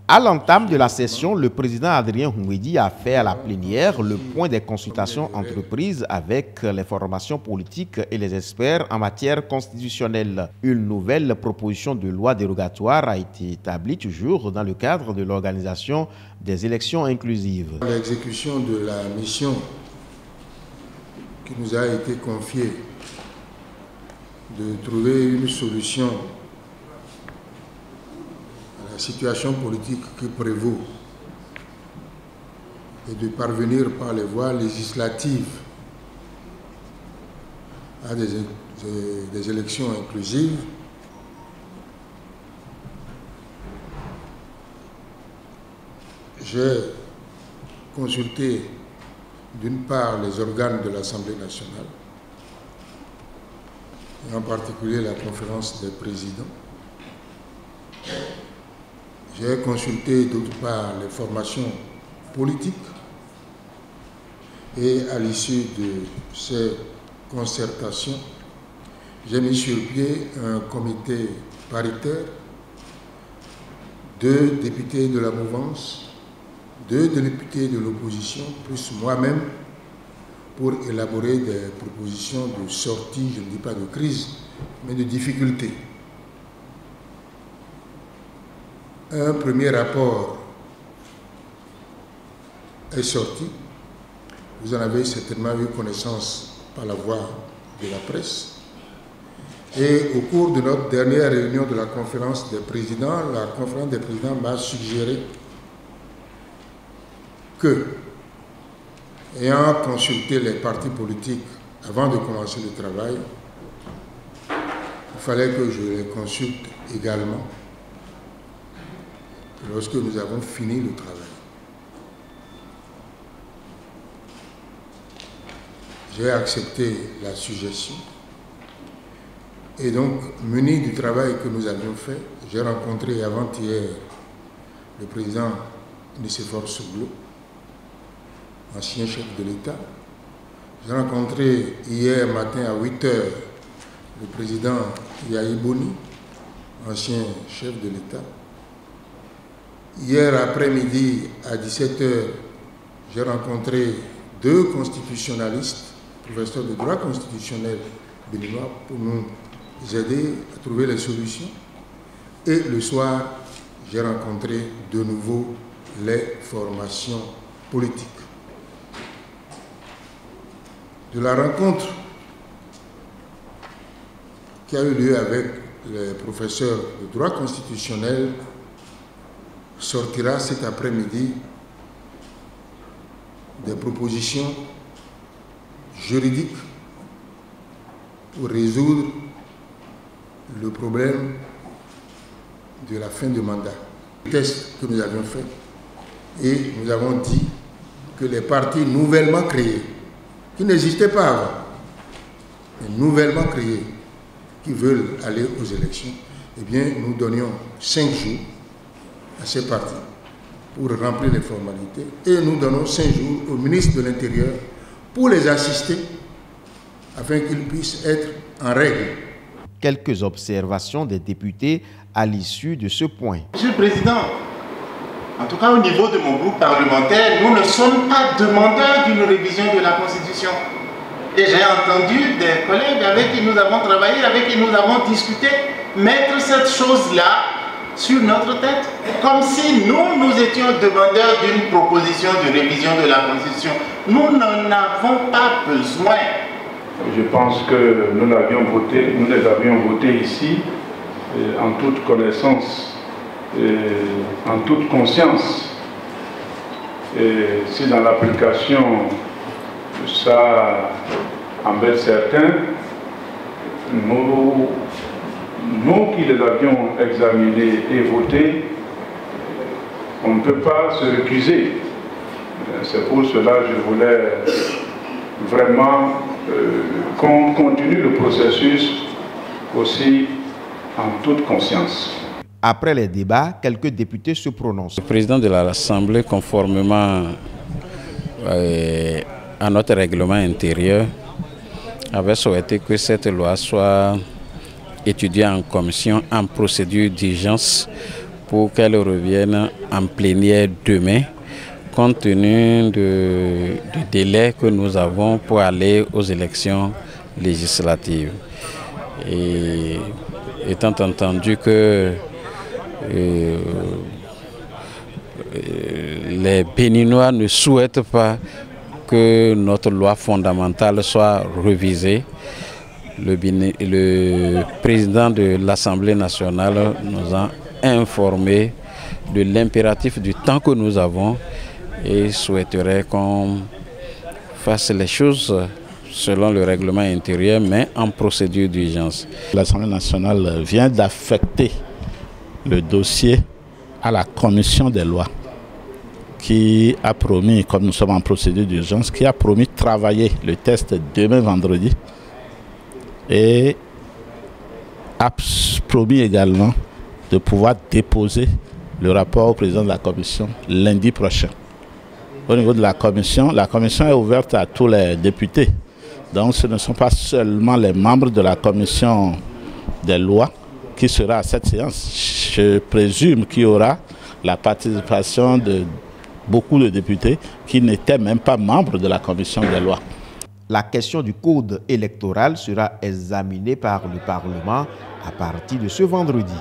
À l'entame de la session, le président Adrien Houmédi a fait à la plénière le point des consultations entreprises avec les formations politiques et les experts en matière constitutionnelle. Une nouvelle proposition de loi dérogatoire a été établie toujours dans le cadre de l'organisation des élections inclusives. L'exécution de la mission qui nous a été confiée de trouver une solution la situation politique qui prévaut et de parvenir par les voies législatives à des élections inclusives, j'ai consulté d'une part les organes de l'Assemblée nationale, et en particulier la conférence des présidents. J'ai consulté d'autre part les formations politiques et à l'issue de ces concertations, j'ai mis sur pied un comité paritaire, 2 députés de la mouvance, 2 députés de l'opposition, plus moi-même, pour élaborer des propositions de sortie, je ne dis pas de crise, mais de difficultés. Un premier rapport est sorti. Vous en avez certainement eu connaissance par la voie de la presse. Et au cours de notre dernière réunion de la conférence des présidents, la conférence des présidents m'a suggéré que, ayant consulté les partis politiques avant de commencer le travail, il fallait que je les consulte également lorsque nous avons fini le travail. J'ai accepté la suggestion et donc, muni du travail que nous avions fait, j'ai rencontré avant-hier le président Nicéphore Souglo, ancien chef de l'État. J'ai rencontré hier matin à 8 h le président Yahi Boni, ancien chef de l'État. Hier après-midi, à 17 h, j'ai rencontré 2 constitutionnalistes, professeurs de droit constitutionnel béninois, pour nous aider à trouver les solutions. Et le soir, j'ai rencontré de nouveau les formations politiques. De la rencontre qui a eu lieu avec les professeurs de droit constitutionnel, sortira cet après-midi des propositions juridiques pour résoudre le problème de la fin de mandat. Le test que nous avions fait, et nous avons dit que les partis nouvellement créés, qui n'existaient pas avant, mais nouvellement créés, qui veulent aller aux élections, eh bien, nous donnions 5 jours à ces partis pour remplir les formalités et nous donnons 5 jours au ministre de l'Intérieur pour les assister afin qu'ils puissent être en règle. Quelques observations des députés à l'issue de ce point. Monsieur le Président, en tout cas au niveau de mon groupe parlementaire, nous ne sommes pas demandeurs d'une révision de la Constitution. Et j'ai entendu des collègues avec qui nous avons travaillé, avec qui nous avons discuté, mettre cette chose-là sur notre tête, comme si nous étions demandeurs d'une proposition de révision de la Constitution. Nous n'en avons pas besoin. Je pense que nous les avions votés ici en toute connaissance, en toute conscience. Et si dans l'application ça embête certains, nous qui les avions examinés et votés, on ne peut pas se récuser. C'est pour cela que je voulais vraiment qu'on continue le processus aussi en toute conscience. Après les débats, quelques députés se prononcent. Le président de l'Assemblée, conformément à notre règlement intérieur, avait souhaité que cette loi soit étudiée en commission en procédure d'urgence pour qu'elle revienne en plénière demain, compte tenu du délai que nous avons pour aller aux élections législatives. Et étant entendu que les Béninois ne souhaitent pas que notre loi fondamentale soit révisée, le président de l'Assemblée nationale nous a informé de l'impératif du temps que nous avons et souhaiterait qu'on fasse les choses selon le règlement intérieur, mais en procédure d'urgence. L'Assemblée nationale vient d'affecter le dossier à la commission des lois qui a promis, comme nous sommes en procédure d'urgence, qui a promis de travailler le test demain vendredi et a promis également de pouvoir déposer le rapport au président de la commission lundi prochain. Au niveau de la commission est ouverte à tous les députés. Donc ce ne sont pas seulement les membres de la commission des lois qui seront à cette séance. Je présume qu'il y aura la participation de beaucoup de députés qui n'étaient même pas membres de la commission des lois. La question du code électoral sera examinée par le Parlement à partir de ce vendredi.